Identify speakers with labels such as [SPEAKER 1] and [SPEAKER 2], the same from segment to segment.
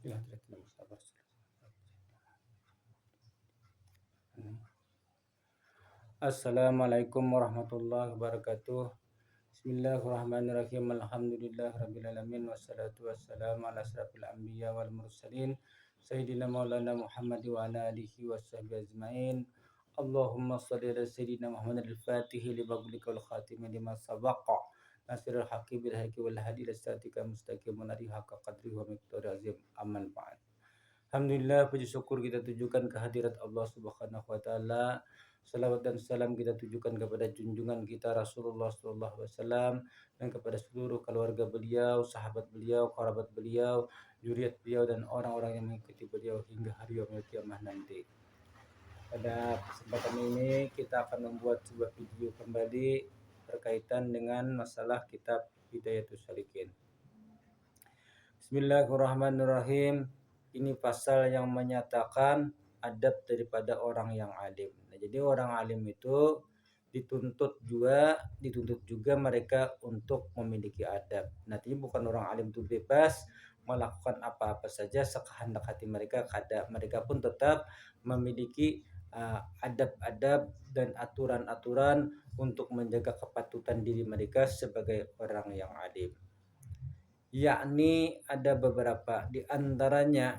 [SPEAKER 1] Ya, tidak sabar. Assalamualaikum warahmatullahi wabarakatuh. Bismillahirrahmanirrahim. Alhamdulillahirabbil alamin wassalatu wassalamu ala asyrafil anbiya wal mursalin sayyidina maulana Muhammad wa ala alihi washabbihi ajmain. Allahumma shalli ala sayyidina Muhammad al-Fatih lima ghulika wal khatimi lima sabaqa nasirul haqqi bil haqqi wal hadi ila siratika mustaqim wa nari haqqa qadri wa miqdari azim. Aman ba'd. Alhamdulillah, puji syukur kita tujukan kehadirat Allah Subhanahu wa taala. Salawat dan salam kita tujukan kepada junjungan kita Rasulullah sallallahu alaihi wasallam dan kepada seluruh keluarga beliau, sahabat beliau, kerabat beliau, zuriat beliau dan orang-orang yang mengikuti beliau hingga hari yaumil kiamah nanti. Pada kesempatan ini kita akan membuat sebuah video kembali berkaitan dengan masalah kitab Hidayatus Shaliqin. Bismillahirrahmanirrahim. Ini pasal yang menyatakan adab daripada orang yang alim. Nah, jadi orang alim itu dituntut juga mereka untuk memiliki adab. Nanti bukan orang alim itu bebas melakukan apa-apa saja sekehendak hati mereka. Mereka pun tetap memiliki adab-adab dan aturan-aturan untuk menjaga kepatutan diri mereka sebagai orang yang alim. Yakni ada beberapa, di antaranya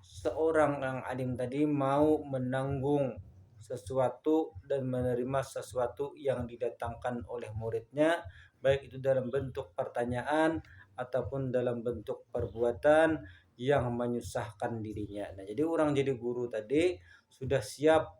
[SPEAKER 1] seorang yang alim tadi mau menanggung sesuatu dan menerima sesuatu yang didatangkan oleh muridnya, baik itu dalam bentuk pertanyaan ataupun dalam bentuk perbuatan yang menyusahkan dirinya. Nah, jadi orang jadi guru tadi sudah siap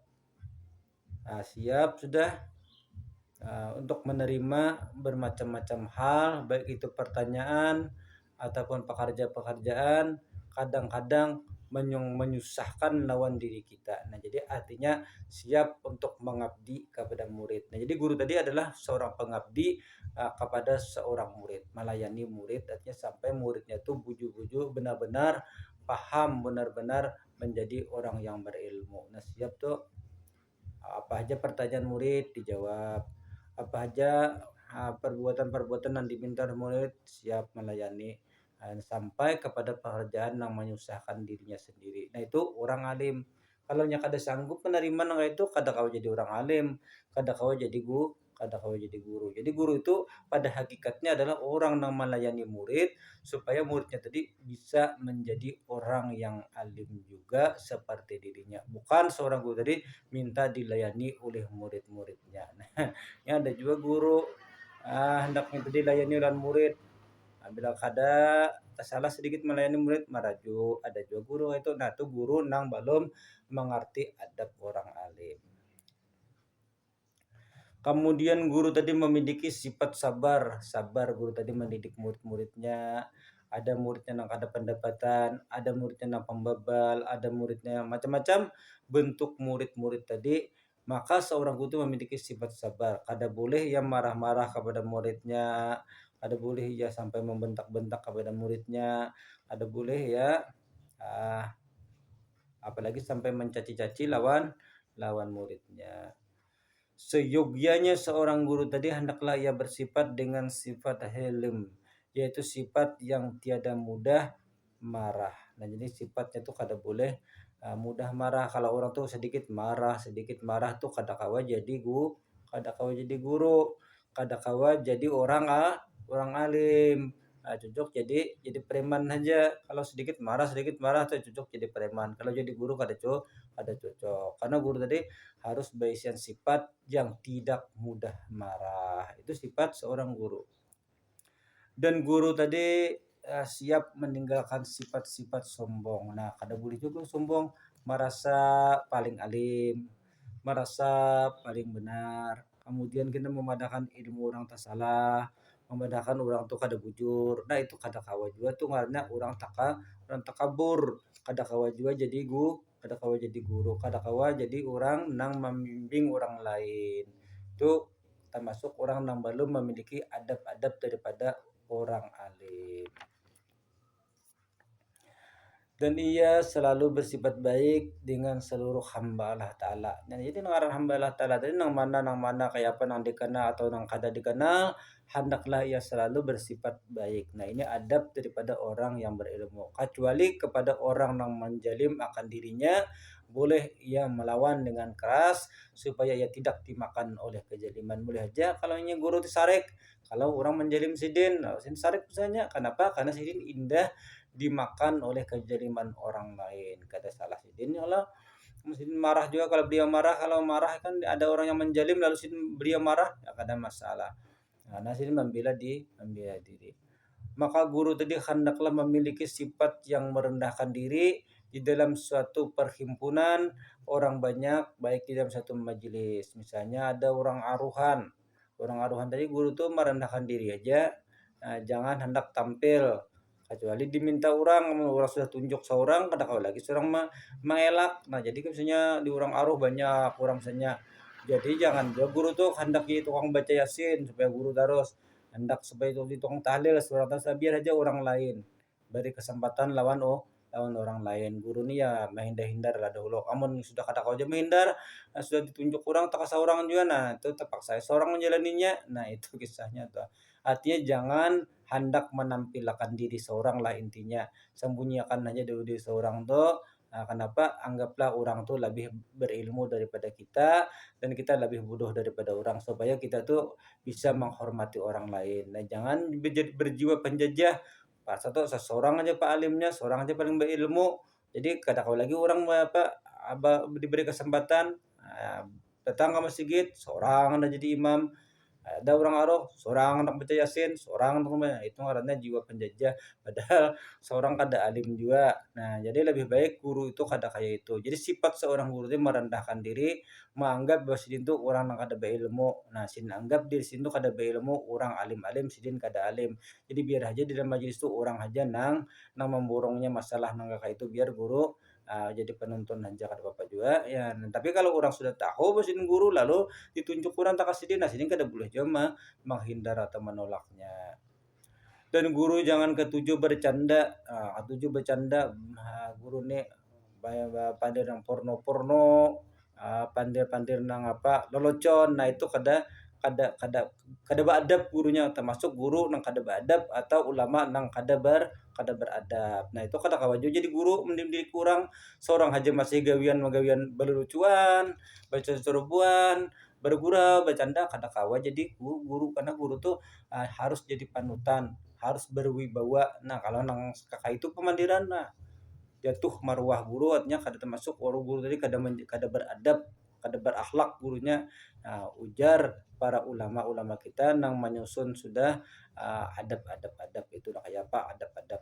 [SPEAKER 1] untuk menerima bermacam-macam hal, baik itu pertanyaan ataupun pekerjaan, kadang-kadang menyusahkan lawan diri kita. Nah, jadi artinya siap untuk mengabdi kepada murid. Nah, jadi guru tadi adalah seorang pengabdi kepada seorang murid, melayani murid, artinya sampai muridnya itu buju-buju benar-benar paham, benar-benar menjadi orang yang berilmu. Nah, siap tuh apa aja pertanyaan murid dijawab, apa aja perbuatan-perbuatan yang diminta oleh murid siap melayani sampai kepada pekerjaan yang menyusahkan dirinya sendiri. Nah, itu orang alim. Kalau nya kada sanggup menerima nang itu kada kau jadi orang alim, kada kau jadi guru. Jadi guru itu pada hakikatnya adalah orang yang melayani murid supaya muridnya tadi bisa menjadi orang yang alim juga seperti dirinya. Bukan seorang guru tadi minta dilayani oleh murid-muridnya. Nah, ya ada juga guru hendak minta dilayani oleh murid. Bila kada salah sedikit melayani murid maraju. Ada juga guru itu, nah itu guru nang belum mengerti adab orang alim. Kemudian guru tadi memiliki sifat sabar. Sabar guru tadi mendidik murid-muridnya. Ada muridnya yang ada pendapatan, ada muridnya yang pembabal, ada muridnya yang macam-macam bentuk murid-murid tadi. Maka seorang guru itu memiliki sifat sabar. Kada boleh ia marah-marah kepada muridnya, kada boleh ia sampai membentak-bentak kepada muridnya, kada boleh ya apalagi sampai mencaci-caci lawan muridnya. Seyogyanya seorang guru tadi hendaklah ia bersifat dengan sifat hilm, yaitu sifat yang tiada mudah marah. Nah, jadi sifatnya itu kada boleh mudah marah. Kalau orang tuh sedikit marah tuh kada kawa jadi guru, kada kawa jadi orang alim. Cocok jadi preman aja. Kalau sedikit marah tuh cocok jadi preman. Kalau jadi guru kada cocok. Karena guru tadi harus berisian sifat yang tidak mudah marah. Itu sifat seorang guru. Dan guru tadi siap meninggalkan sifat-sifat sombong. Nah, kada boleh juga sombong, merasa paling alim, merasa paling benar. Kemudian kita memadahkan ilmu orang tak salah, memadahkan orang tuh kada bujur. Nah, itu kada kawa juga tuh karena orang takabur. Kada kawa juga jadi guru, kada kawa jadi orang nang membimbing orang lain. Itu termasuk orang nang belum memiliki adab-adab daripada orang alim. dan ia selalu bersifat baik dengan seluruh hamba Allah Ta'ala. Nah, jadi ngaran hamba Allah Ta'ala tadi nang mana kayak apa nang dikenal atau nang kada dikenal, hendaklah ia selalu bersifat baik. Nah, ini adab daripada orang yang berilmu. Kecuali kepada orang yang menjalim akan dirinya, boleh ia melawan dengan keras supaya ia tidak dimakan oleh kejaliman. Boleh aja kalau ini guru disarek, kalau orang menjalim sidin, sidin sarek misalnya. Kenapa? Karena sidin indah dimakan oleh kezaliman orang lain. Kata salah sidin, Allah sidin marah juga kalau beliau marah. Kalau marah kan ada orang yang menjalim lalu sidin beliau marah, ya kada masalah. Nah, sidin membela diri. Maka guru tadi hendaklah memiliki sifat yang merendahkan diri di dalam suatu perhimpunan orang banyak, baik di dalam satu majelis. Misalnya ada orang aruhan. Orang aruhan tadi guru tuh merendahkan diri aja. Nah, jangan hendak tampil kecuali diminta orang sudah tunjuk seorang kada kau lagi seorang mengelak. Nah, jadi misalnya di orang aruh banyak orang misalnya, jadi jangan juga guru tuh hendak jadi tukang baca yasin supaya guru terus hendak supaya itu di tukang tahlil surat biar aja orang lain beri kesempatan lawan orang lain. Guru nih ya menghindar lah dahulu. Amun sudah kata kau aja menghindar, sudah ditunjuk orang tak seorang juga, nah itu terpaksa seorang menjalaninya. Nah, itu kisahnya tuh. Artinya jangan hendak menampilkan diri seorang lah intinya. Sembunyikan aja diri seorang tuh. Nah, kenapa? Anggaplah orang tuh lebih berilmu daripada kita dan kita lebih bodoh daripada orang supaya kita tuh bisa menghormati orang lain. Nah, jangan berjiwa penjajah. Pas satu seseorang aja pak alimnya, seorang aja paling berilmu. Jadi kata kau lagi orang diberi kesempatan, datang ke masjid, seorang anda jadi imam, ada orang aroh seorang anak baca yasin, seorang anak itu ngarannya jiwa penjajah, padahal seorang kada alim juga. Nah, jadi lebih baik guru itu kada kayak itu. Jadi sifat seorang guru itu merendahkan diri, menganggap bahwa sidin itu orang yang kada berilmu. Nah, sidin anggap diri sidin itu kada berilmu, orang alim-alim, sidin kada alim. Jadi biar aja di dalam majelis itu orang aja nang memborongnya masalah nang kayak itu, biar guru jadi penonton aja kada apa-apa juga ya. Tapi kalau orang sudah tahu bahwa sidin guru lalu ditunjuk kurang tak kasih dia, sini kada boleh cuma menghindar atau menolaknya. Dan guru jangan ketujuh bercanda, ketujuh bercanda, guru nih pandai nang porno-porno, pandai-pandai nang apa lolocon. Nah, itu kada kada kada kada beradab gurunya, termasuk guru nang kada beradab atau ulama nang kada beradab. Nah, itu kada kawajo jadi guru mendidik kurang seorang aja masih gawian berlucuan, baca cerobohan, bergurau, bercanda kada kawa jadi guru. Karena guru tuh harus jadi panutan, harus berwibawa. Nah, kalau nang kakak itu pemandiran, nah jatuh marwah guru artinya kada termasuk orang guru tadi kada beradab, kada berakhlak gurunya. Nah, ujar para ulama-ulama kita nang menyusun sudah adab itu lah kayak apa adab-adab.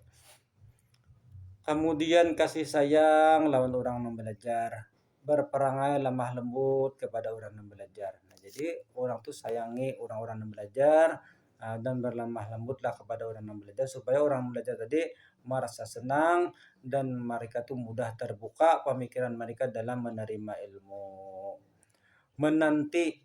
[SPEAKER 1] Kemudian kasih sayang lawan orang yang belajar, berperangai lemah lembut kepada orang yang belajar. Nah, jadi orang tuh sayangi orang-orang yang belajar, dan berlemah lembutlah kepada orang yang belajar supaya orang belajar tadi merasa senang dan mereka tuh mudah terbuka pemikiran mereka dalam menerima ilmu. Menanti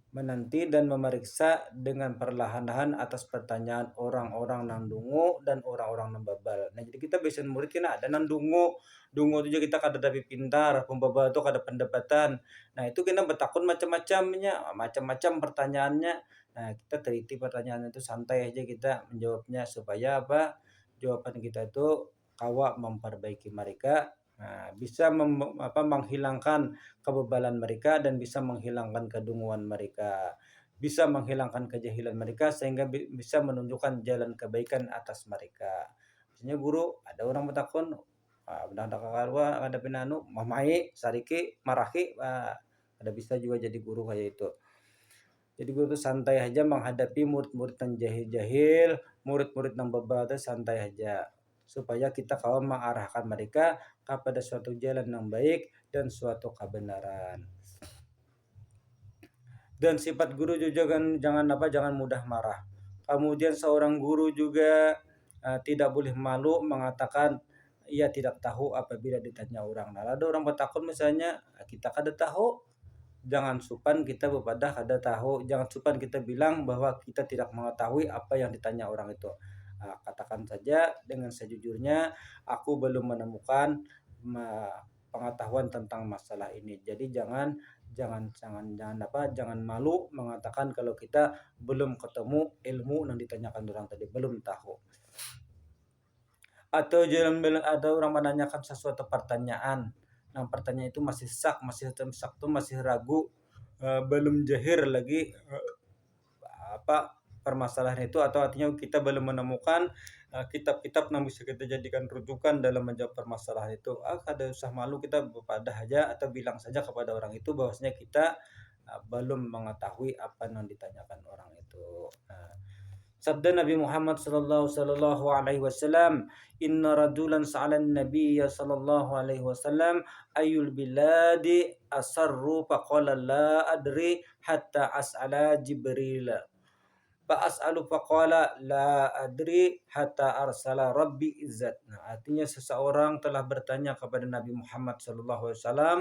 [SPEAKER 1] menanti dan memeriksa dengan perlahan-lahan atas pertanyaan orang-orang nang dungu dan orang-orang nang babal. Nah, jadi kita biasanya murid kena ada nang dungu itu juga kita kada tapi pintar, pembabal itu kada pendapatan. Nah, itu kita bertakun macam-macamnya, macam-macam pertanyaannya. Nah, kita teliti pertanyaan itu, santai aja kita menjawabnya supaya apa? Jawaban kita itu kawa memperbaiki mereka. Nah, bisa menghilangkan kebebalan mereka dan bisa menghilangkan kedunguan mereka, bisa menghilangkan kejahilan mereka sehingga bisa menunjukkan jalan kebaikan atas mereka. Misalnya guru ada orang bertakun, benar kakarwa ada pinanu mamai sariki marahi, ada bisa juga jadi guru kayak itu. Jadi guru tuh santai aja menghadapi murid-murid yang jahil-jahil, murid-murid yang bebal itu santai aja supaya kita kawan mengarahkan mereka kepada suatu jalan yang baik dan suatu kebenaran. Dan sifat guru juga jangan mudah marah. Kemudian seorang guru juga tidak boleh malu mengatakan ia tidak tahu apabila ditanya orang. Nah, ada orang bertakun misalnya kita kada tahu, jangan supan kita bepada kada tahu, jangan supan kita bilang bahwa kita tidak mengetahui apa yang ditanya orang itu. Katakan saja dengan sejujurnya aku belum menemukan pengetahuan tentang masalah ini. Jadi jangan malu mengatakan kalau kita belum ketemu ilmu yang ditanyakan orang tadi, belum tahu. Atau ada orang menanyakan sesuatu pertanyaan, yang pertanyaan itu masih masih tuh masih ragu, belum jahir lagi permasalahan itu, atau artinya kita belum menemukan kitab-kitab yang bisa kita jadikan rujukan dalam menjawab permasalahan itu. Kada usah malu, kita berpadah aja atau bilang saja kepada orang itu bahwasanya kita belum mengetahui apa yang ditanyakan orang itu. Sabda Nabi Muhammad sallallahu alaihi wasallam, "Inna rajulan sa'alan Nabiyya sallallahu alaihi wasallam ayul biladi asarru faqala la adri hatta as'ala Jibril. As'alu faqala la adri hatta arsala Rabbi izzat." Nah, artinya seseorang telah bertanya kepada Nabi Muhammad sallallahu alaihi wasallam,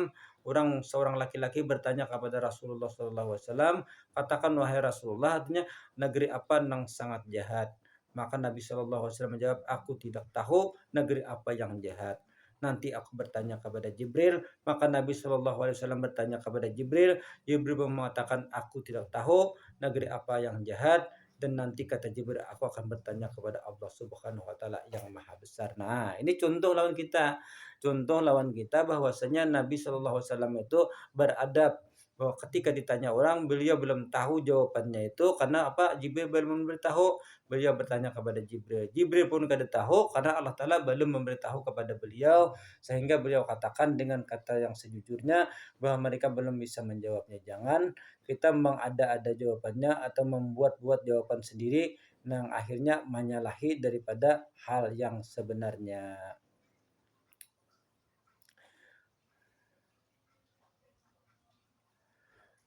[SPEAKER 1] seorang laki-laki bertanya kepada Rasulullah sallallahu alaihi wasallam, "Katakan wahai Rasulullah, artinya negeri apa yang sangat jahat?" Maka Nabi sallallahu alaihi wasallam menjawab, "Aku tidak tahu negeri apa yang jahat. Nanti aku bertanya kepada Jibril." Maka Nabi sallallahu alaihi wasallam bertanya kepada Jibril. Jibril mengatakan, "Aku tidak tahu negeri apa yang jahat, dan nanti kata Jibril aku akan bertanya kepada Allah Subhanahu wa taala yang Maha Besar." Nah, ini contoh lawan kita. Contoh lawan kita bahwasanya Nabi Shallallahu alaihi wasallam itu beradab, bahwa ketika ditanya orang beliau belum tahu jawabannya itu karena apa? Jibril belum memberitahu. Beliau bertanya kepada Jibril. Jibril pun kada tahu karena Allah taala belum memberitahu kepada beliau, sehingga beliau katakan dengan kata yang sejujurnya bahwa mereka belum bisa menjawabnya. Jangan kita mengada-ada jawabannya atau membuat-buat jawaban sendiri yang akhirnya menyalahi daripada hal yang sebenarnya.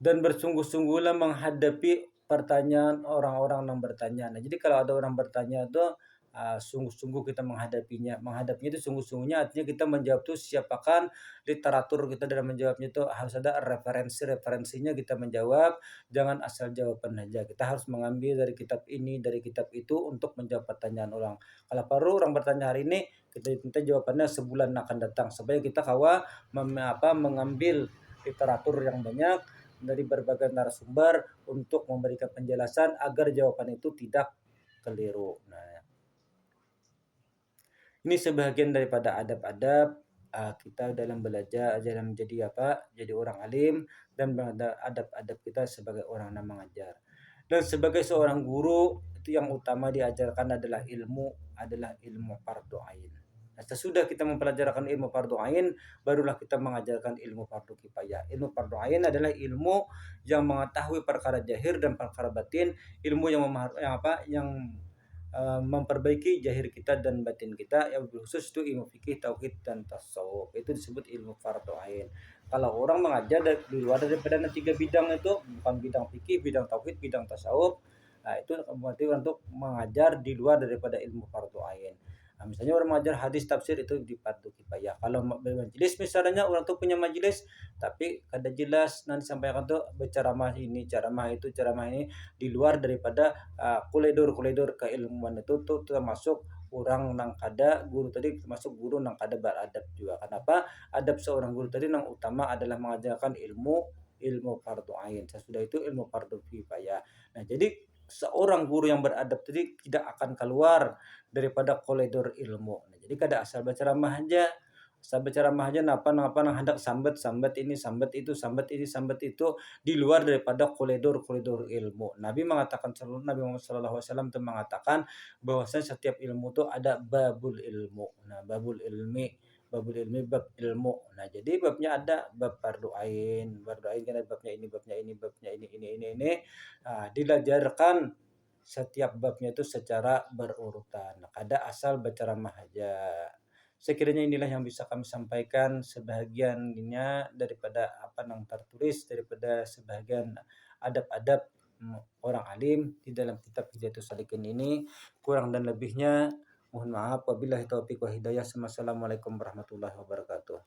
[SPEAKER 1] Dan bersungguh-sungguhlah menghadapi pertanyaan orang-orang yang bertanya. Nah, jadi kalau ada orang bertanya itu sungguh-sungguh kita menghadapinya. Menghadapinya itu sungguh-sungguhnya artinya kita menjawab itu siapakan literatur kita dalam menjawabnya, itu harus ada referensinya kita menjawab. Jangan asal jawaban aja. Kita harus mengambil dari kitab ini, dari kitab itu untuk menjawab pertanyaan orang. Kalau perlu orang bertanya hari ini, kita minta jawabannya sebulan akan datang supaya kita mengambil literatur yang banyak dari berbagai narasumber untuk memberikan penjelasan agar jawaban itu tidak keliru. Nah, ini sebagian daripada adab-adab kita dalam belajar, dalam jadi orang alim, dan adab-adab kita sebagai orang yang mengajar. Dan sebagai seorang guru, itu yang utama diajarkan adalah ilmu fardu ain. Nah, sesudah kita mempelajari ilmu fardu ain, barulah kita mengajarkan ilmu fardu kifayah. Ilmu fardu ain adalah ilmu yang mengetahui perkara zahir dan perkara batin, ilmu yang memperbaiki zahir kita dan batin kita, yang khusus itu ilmu fikih, tauhid, dan tasawuf. Itu disebut ilmu fardu ain. Kalau orang mengajar di luar daripada tiga bidang itu, bukan bidang fikih, bidang tauhid, bidang tasawuf, nah itu berarti untuk mengajar di luar daripada ilmu fardu ain. Nah, misalnya orang mengajar hadis tafsir itu di fardu kifayah. Kalau majelis misalnya orang tuh punya majelis tapi kada jelas nanti sampaikan tuh berceramah ini, ceramah itu, ceramah ini di luar daripada koledor keilmuan itu tuh termasuk orang nang kada guru tadi, termasuk guru nang kada beradab juga. Kenapa? Adab seorang guru tadi yang utama adalah mengajarkan ilmu fardu ain. Sesudah itu ilmu fardu kifayah. Nah, jadi seorang guru yang beradab tadi tidak akan keluar daripada koridor ilmu. Nah, jadi kada asal berceramah aja. Asal berceramah aja napa hendak sambat ini, sambat itu, sambat ini, sambat itu di luar daripada koridor ilmu. Nabi Muhammad sallallahu alaihi wasallam itu mengatakan bahwasanya setiap ilmu itu ada babul ilmu. Nah, babul ilmi bab ilmu. Nah, jadi babnya ada bab fardu ain. Fardu ain kan ada babnya ini, babnya ini, babnya ini. Nah, dilajarkan setiap babnya itu secara berurutan. Ada asal berceramah aja. Sekiranya inilah yang bisa kami sampaikan sebahagiannya daripada apa yang tertulis daripada sebagian adab-adab orang alim di dalam kitab Hidayatus Shaliqin ini. Kurang dan lebihnya mohon maaf. Wabillahi taufiq wa hidayah. Wassalamualaikum warahmatullahi wabarakatuh.